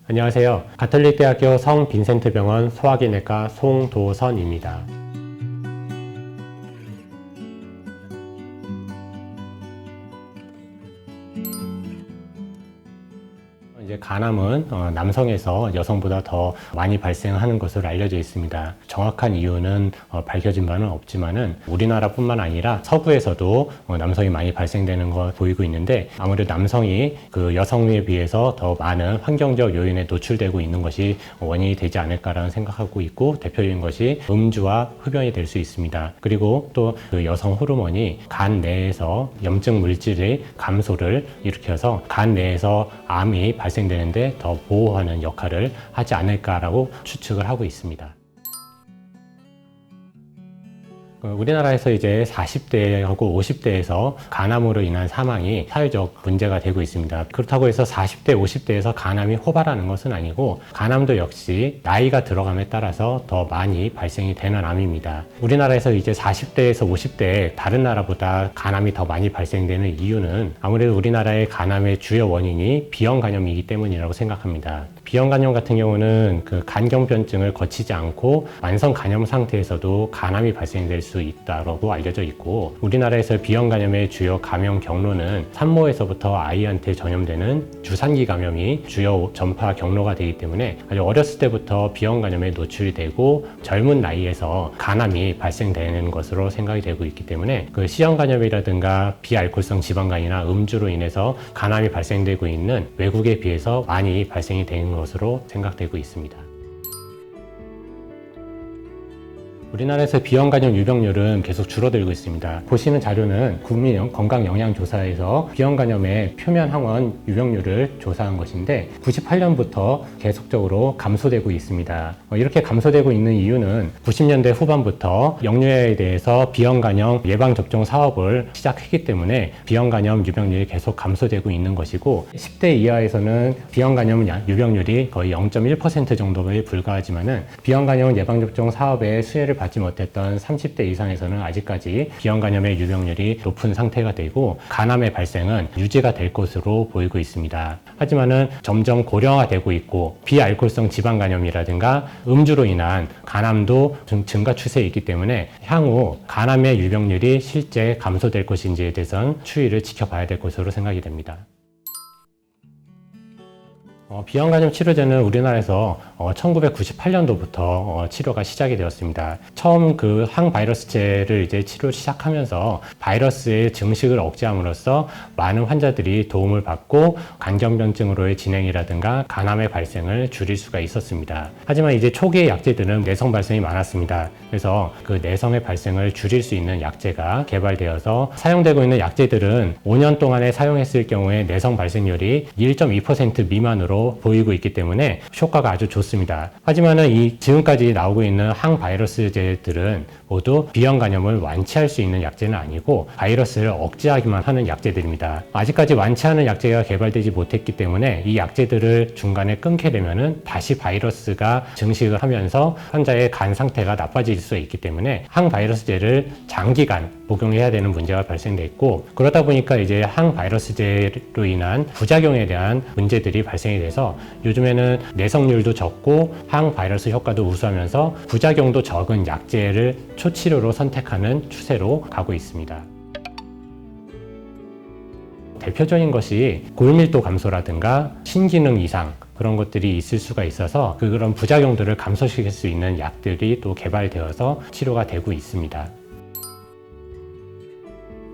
안녕하세요. 가톨릭대학교 성빈센트병원 소화기내과 송도선입니다. 이제 간암은 남성에서 여성보다 더 많이 발생하는 것으로 알려져 있습니다. 정확한 이유는 밝혀진 바는 없지만은 우리나라뿐만 아니라 서구에서도 남성이 많이 발생되는 거 보이고 있는데, 아무래도 남성이 그 여성에 비해서 더 많은 환경적 요인에 노출되고 있는 것이 원인이 되지 않을까라는 생각하고 있고, 대표적인 것이 음주와 흡연이 될 수 있습니다. 그리고 또 그 여성 호르몬이 간 내에서 염증 물질의 감소를 일으켜서 간 내에서 암이 발생되는데 더 보호하는 역할을 하지 않을까라고 추측을 하고 있습니다. 우리나라에서 이제 40대하고 50대에서 간암으로 인한 사망이 사회적 문제가 되고 있습니다. 그렇다고 해서 40대, 50대에서 간암이 호발하는 것은 아니고, 간암도 역시 나이가 들어감에 따라서 더 많이 발생이 되는 암입니다. 우리나라에서 이제 40대에서 50대에 다른 나라보다 간암이 더 많이 발생되는 이유는 아무래도 우리나라의 간암의 주요 원인이 비형 간염이기 때문이라고 생각합니다. 비형 간염 같은 경우는 그 간경변증을 거치지 않고 만성 간염 상태에서도 간암이 발생될 수 있다고 알려져 있고, 우리나라에서 비형 간염의 주요 감염 경로는 산모에서부터 아이한테 전염되는 주산기 감염이 주요 전파 경로가 되기 때문에 아주 어렸을 때부터 비형 간염에 노출이 되고 젊은 나이에서 간암이 발생되는 것으로 생각이 되고 있기 때문에, 그 C형 간염이라든가 비알코올성 지방간이나 음주로 인해서 간암이 발생되고 있는 외국에 비해서 많이 발생이 되는 것으로 생각되고 있습니다. 우리나라에서 비형 간염 유병률은 계속 줄어들고 있습니다. 보시는 자료는 국민건강영양조사에서 비형 간염의 표면 항원 유병률을 조사한 것인데 98년부터 계속적으로 감소되고 있습니다. 이렇게 감소되고 있는 이유는 90년대 후반부터 영유아에 대해서 비형 간염 예방 접종 사업을 시작했기 때문에 비형 간염 유병률이 계속 감소되고 있는 것이고, 10대 이하에서는 비형 간염 유병률이 거의 0.1% 정도에 불과하지만은 비형 간염 예방 접종 사업의 수혜를 받지 못했던 30대 이상에서는 아직까지 비형 간염의 유병률이 높은 상태가 되고, 간암의 발생은 유지가 될 것으로 보이고 있습니다. 하지만은 점점 고령화되고 있고, 비알코올성 지방 간염이라든가 음주로 인한 간암도 증가 추세에 있기 때문에 향후 간암의 유병률이 실제 감소될 것인지에 대해서는 추이를 지켜봐야 될 것으로 생각이 됩니다. 비형 간염 치료제는 우리나라에서 1998년도부터 치료가 시작이 되었습니다. 처음 그 항바이러스제를 이제 치료를 시작하면서 바이러스의 증식을 억제함으로써 많은 환자들이 도움을 받고 간경변증으로의 진행이라든가 간암의 발생을 줄일 수가 있었습니다. 하지만 이제 초기의 약제들은 내성 발생이 많았습니다. 그래서 그 내성의 발생을 줄일 수 있는 약제가 개발되어서 사용되고 있는 약제들은 5년 동안에 사용했을 경우에 내성 발생률이 1.2% 미만으로 보이고 있기 때문에 효과가 아주 좋습니다. 하지만은 이 지금까지 나오고 있는 항바이러스제들은 모두 비형 간염을 완치할 수 있는 약제는 아니고 바이러스를 억제하기만 하는 약제들입니다. 아직까지 완치하는 약제가 개발되지 못했기 때문에 이 약제들을 중간에 끊게 되면은 다시 바이러스가 증식을 하면서 환자의 간 상태가 나빠질 수 있기 때문에 항바이러스제를 장기간 복용해야 되는 문제가 발생됐고, 그러다 보니까 이제 항바이러스제로 인한 부작용에 대한 문제들이 발생이 돼서 요즘에는 내성률도 적고 항바이러스 효과도 우수하면서 부작용도 적은 약제를 초치료로 선택하는 추세로 가고 있습니다. 대표적인 것이 골밀도 감소라든가 신기능 이상, 그런 것들이 있을 수가 있어서 그런 부작용들을 감소시킬 수 있는 약들이 또 개발되어서 치료가 되고 있습니다.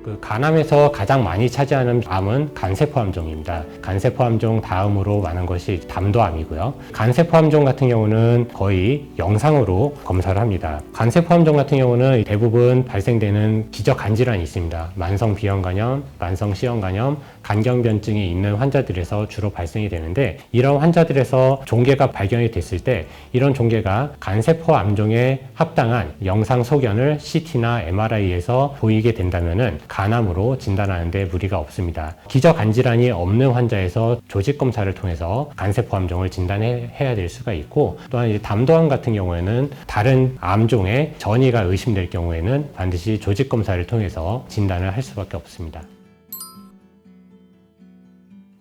그 간암에서 가장 많이 차지하는 암은 간세포암종입니다. 간세포암종 다음으로 많은 것이 담도암이고요. 간세포암종 같은 경우는 거의 영상으로 검사를 합니다. 간세포암종 같은 경우는 대부분 발생되는 기저 간질환이 있습니다. 만성 비형 간염, 만성 C형 간염, 간경변증이 있는 환자들에서 주로 발생이 되는데, 이런 환자들에서 종괴가 발견이 됐을 때 이런 종괴가 간세포암종에 합당한 영상 소견을 CT나 MRI에서 보이게 된다면은 간암으로 진단하는데 무리가 없습니다. 기저간질환이 없는 환자에서 조직검사를 통해서 간세포암종을 진단해야 될 수가 있고, 또한 담도암 같은 경우에는 다른 암종의 전이가 의심될 경우에는 반드시 조직검사를 통해서 진단을 할 수밖에 없습니다.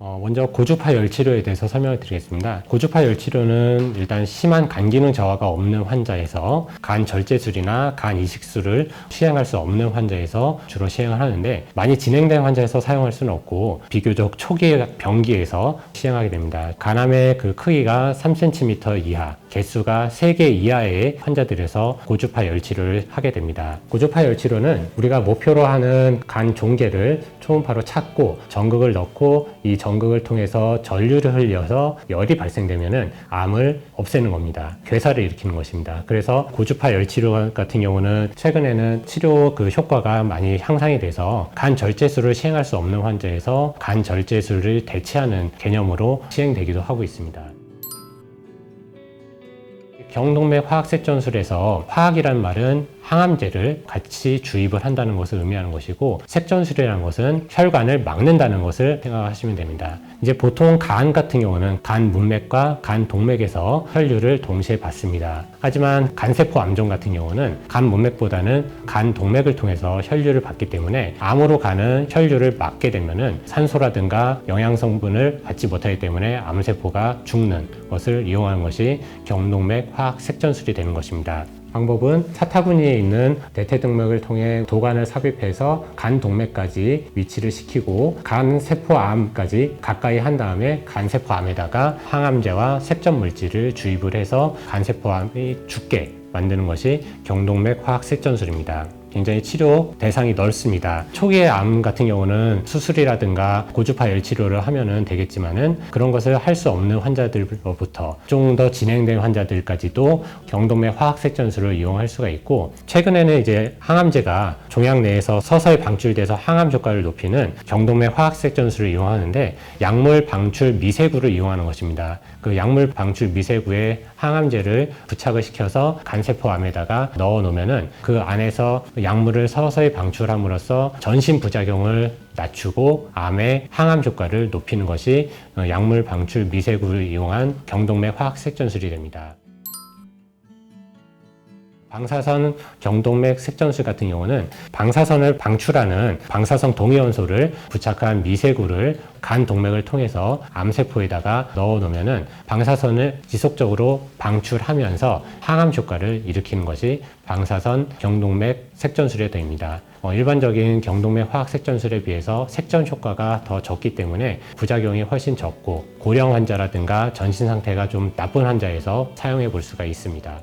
먼저 고주파열 치료에 대해서 설명을 드리겠습니다. 고주파열 치료는 일단 심한 간 기능 저하가 없는 환자에서 간 절제술이나 간 이식술을 시행할 수 없는 환자에서 주로 시행을 하는데, 많이 진행된 환자에서 사용할 수는 없고 비교적 초기 병기에서 시행하게 됩니다. 간암의 그 크기가 3cm 이하, 개수가 3개 이하의 환자들에서 고주파열 치료를 하게 됩니다. 고주파열 치료는 우리가 목표로 하는 간 종괴를 초음파로 찾고 전극을 넣고 이 전극을 통해서 전류를 흘려서 열이 발생되면은 암을 없애는 겁니다. 괴사를 일으키는 것입니다. 그래서 고주파열 치료 같은 경우는 최근에는 치료 그 효과가 많이 향상이 돼서 간 절제술을 시행할 수 없는 환자에서 간 절제술을 대체하는 개념으로 시행되기도 하고 있습니다. 경동맥 화학색전술에서 화학이란 말은 항암제를 같이 주입을 한다는 것을 의미하는 것이고, 색전술이라는 것은 혈관을 막는다는 것을 생각하시면 됩니다. 이제 보통 간 같은 경우는 간 문맥과 간 동맥에서 혈류를 동시에 받습니다. 하지만 간세포 암종 같은 경우는 간 문맥보다는 간 동맥을 통해서 혈류를 받기 때문에 암으로 가는 혈류를 막게 되면은 산소라든가 영양 성분을 받지 못하기 때문에 암세포가 죽는 것을 이용하는 것이 경동맥 화학색전술이 되는 것입니다. 방법은 사타구니에 있는 대퇴동맥을 통해 도관을 삽입해서 간 동맥까지 위치를 시키고 간세포암까지 가까이 한 다음에 간세포암에다가 항암제와 색전 물질을 주입을 해서 간세포암이 죽게 만드는 것이 경동맥 화학색전술입니다. 굉장히 치료 대상이 넓습니다. 초기의 암 같은 경우는 수술이라든가 고주파열 치료를 하면은 되겠지만은 그런 것을 할 수 없는 환자들로부터 좀 더 진행된 환자들까지도 경동맥 화학색전술을 이용할 수가 있고, 최근에는 이제 항암제가 종양 내에서 서서히 방출돼서 항암 효과를 높이는 경동맥 화학색전술을 이용하는데, 약물 방출 미세구를 이용하는 것입니다. 그 약물 방출 미세구에 항암제를 부착을 시켜서 간세포암에다가 넣어 놓으면은 그 안에서 약물을 서서히 방출함으로써 전신 부작용을 낮추고 암의 항암 효과를 높이는 것이 약물 방출 미세구를 이용한 경동맥 화학색전술이 됩니다. 방사선 경동맥 색전술 같은 경우는 방사선을 방출하는 방사선 동위원소를 부착한 미세구를 간 동맥을 통해서 암세포에다가 넣어 놓으면은 방사선을 지속적으로 방출하면서 항암 효과를 일으키는 것이 방사선 경동맥 색전술이 됩니다. 일반적인 경동맥 화학색전술에 비해서 색전 효과가 더 적기 때문에 부작용이 훨씬 적고, 고령 환자라든가 전신 상태가 좀 나쁜 환자에서 사용해 볼 수가 있습니다.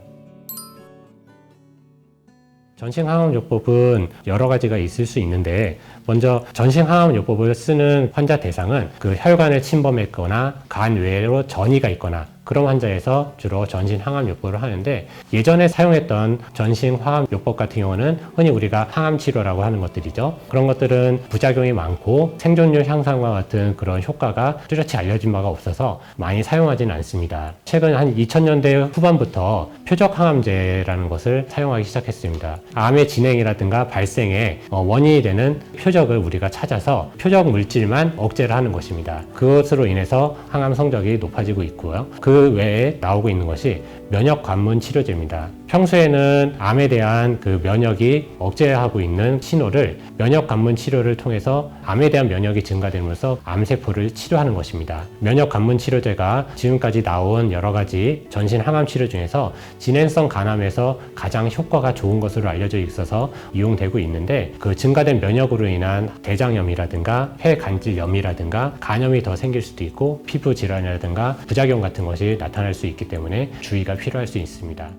전신항암요법은 여러 가지가 있을 수 있는데, 먼저 전신항암요법을 쓰는 환자 대상은 그 혈관을 침범했거나 간 외로 전이가 있거나 그런 환자에서 주로 전신항암요법을 하는데, 예전에 사용했던 전신항암요법 같은 경우는 흔히 우리가 항암치료라고 하는 것들이죠. 그런 것들은 부작용이 많고 생존율 향상과 같은 그런 효과가 뚜렷이 알려진 바가 없어서 많이 사용하지는 않습니다. 최근 한 2000년대 후반부터 표적항암제라는 것을 사용하기 시작했습니다. 암의 진행이라든가 발생의 원인이 되는 표적을 우리가 찾아서 표적 물질만 억제를 하는 것입니다. 그것으로 인해서 항암 성적이 높아지고 있고요. 그 외에 나오고 있는 것이 면역 관문 치료제입니다. 평소에는 암에 대한 그 면역이 억제하고 있는 신호를 면역 관문 치료를 통해서 암에 대한 면역이 증가됨으로써 암세포를 치료하는 것입니다. 면역 관문 치료제가 지금까지 나온 여러 가지 전신 항암 치료 중에서 진행성 간암에서 가장 효과가 좋은 것으로 알려져 있어서 이용되고 있는데, 그 증가된 면역으로 인한 대장염이라든가 폐간질염이라든가 간염이 더 생길 수도 있고 피부 질환이라든가 부작용 같은 것이 나타날 수 있기 때문에 주의가 필요할 수 있습니다.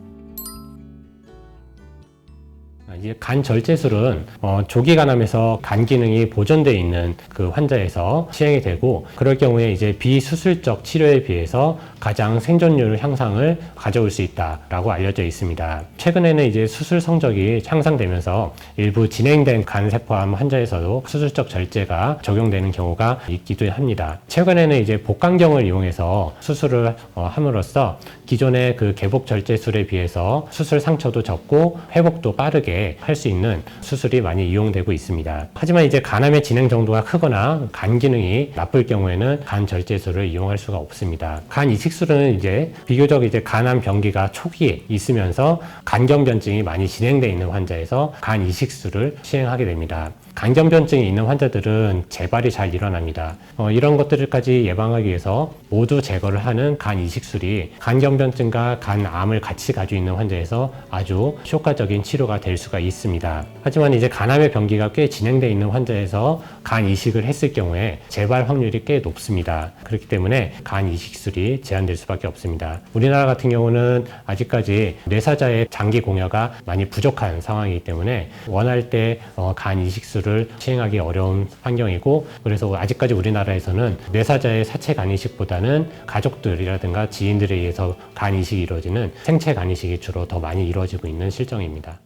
이제 간 절제술은 조기 간암에서 간 기능이 보존되어 있는 그 환자에서 시행이 되고, 그럴 경우에 이제 비수술적 치료에 비해서 가장 생존율 향상을 가져올 수 있다라고 알려져 있습니다. 최근에는 이제 수술 성적이 향상되면서 일부 진행된 간세포암 환자에서도 수술적 절제가 적용되는 경우가 있기도 합니다. 최근에는 이제 복강경을 이용해서 수술을 함으로써 기존의 그 개복 절제술에 비해서 수술 상처도 적고 회복도 빠르게 할 수 있는 수술이 많이 이용되고 있습니다. 하지만 이제 간암의 진행 정도가 크거나 간 기능이 나쁠 경우에는 간 절제술을 이용할 수가 없습니다. 간 이식술은 이제 비교적 이제 간암 병기가 초기에 있으면서 간경변증이 많이 진행되어 있는 환자에서 간 이식술을 시행하게 됩니다. 간경변증이 있는 환자들은 재발이 잘 일어납니다. 이런 것들까지 예방하기 위해서 모두 제거를 하는 간 이식술이 간경변증과 간암을 같이 가지고 있는 환자에서 아주 효과적인 치료가 될 수가 있습니다. 하지만 이제 간암의 병기가 꽤 진행되어 있는 환자에서 간 이식을 했을 경우에 재발 확률이 꽤 높습니다. 그렇기 때문에 간 이식술이 제한될 수밖에 없습니다. 우리나라 같은 경우는 아직까지 뇌사자의 장기 공여가 많이 부족한 상황이기 때문에 원할 때 간 이식술을 시행하기 어려운 환경이고, 그래서 아직까지 우리나라에서는 뇌사자의 사체 간 이식보다는 가족들이라든가 지인들에 의해서 간 이식이 이루어지는 생체 간 이식이 주로 더 많이 이루어지고 있는 실정입니다.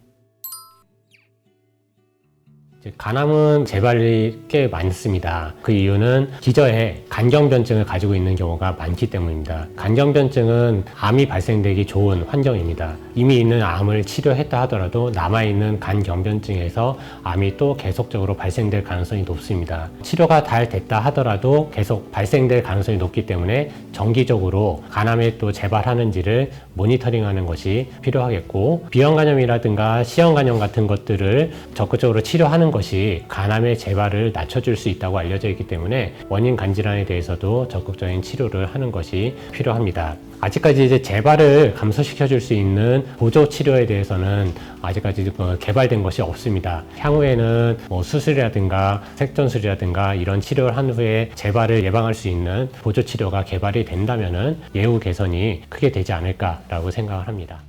간암은 재발이 꽤 많습니다. 그 이유는 기저에 간경변증을 가지고 있는 경우가 많기 때문입니다. 간경변증은 암이 발생되기 좋은 환경입니다. 이미 있는 암을 치료했다 하더라도 남아있는 간경변증에서 암이 또 계속적으로 발생될 가능성이 높습니다. 치료가 잘 됐다 하더라도 계속 발생될 가능성이 높기 때문에 정기적으로 간암에 또 재발하는지를 모니터링하는 것이 필요하겠고, 비형간염이라든가 시형간염 같은 것들을 적극적으로 치료하는 것이 간암의 재발을 낮춰줄 수 있다고 알려져 있기 때문에 원인 간질환에 대해서도 적극적인 치료를 하는 것이 필요합니다. 아직까지 이제 재발을 감소시켜 줄 수 있는 보조 치료에 대해서는 아직까지 개발된 것이 없습니다. 향후에는 수술이라든가 색전술이라든가 이런 치료를 한 후에 재발을 예방할 수 있는 보조 치료가 개발이 된다면은 예후 개선이 크게 되지 않을까라고 생각을 합니다.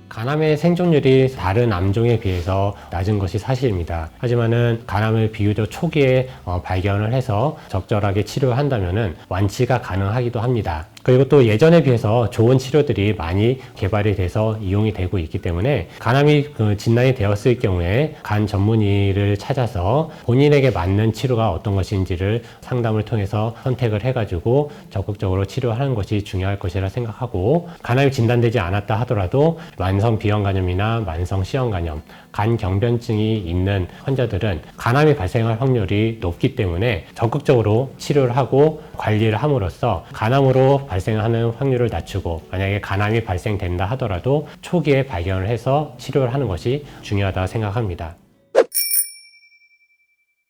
간암의 생존율이 다른 암종에 비해서 낮은 것이 사실입니다. 하지만은 간암을 비교적 초기에 발견을 해서 적절하게 치료를 한다면은 완치가 가능하기도 합니다. 그리고 또 예전에 비해서 좋은 치료들이 많이 개발이 돼서 이용이 되고 있기 때문에 간암이 진단이 되었을 경우에 간 전문의를 찾아서 본인에게 맞는 치료가 어떤 것인지를 상담을 통해서 선택을 해가지고 적극적으로 치료하는 것이 중요할 것이라 생각하고, 간암이 진단되지 않았다 하더라도 만성 비형간염이나 만성 시형간염, 간경변증이 있는 환자들은 간암이 발생할 확률이 높기 때문에 적극적으로 치료를 하고 관리를 함으로써 간암으로 발생하는 확률을 낮추고, 만약에 간암이 발생된다 하더라도 초기에 발견을 해서 치료를 하는 것이 중요하다고 생각합니다.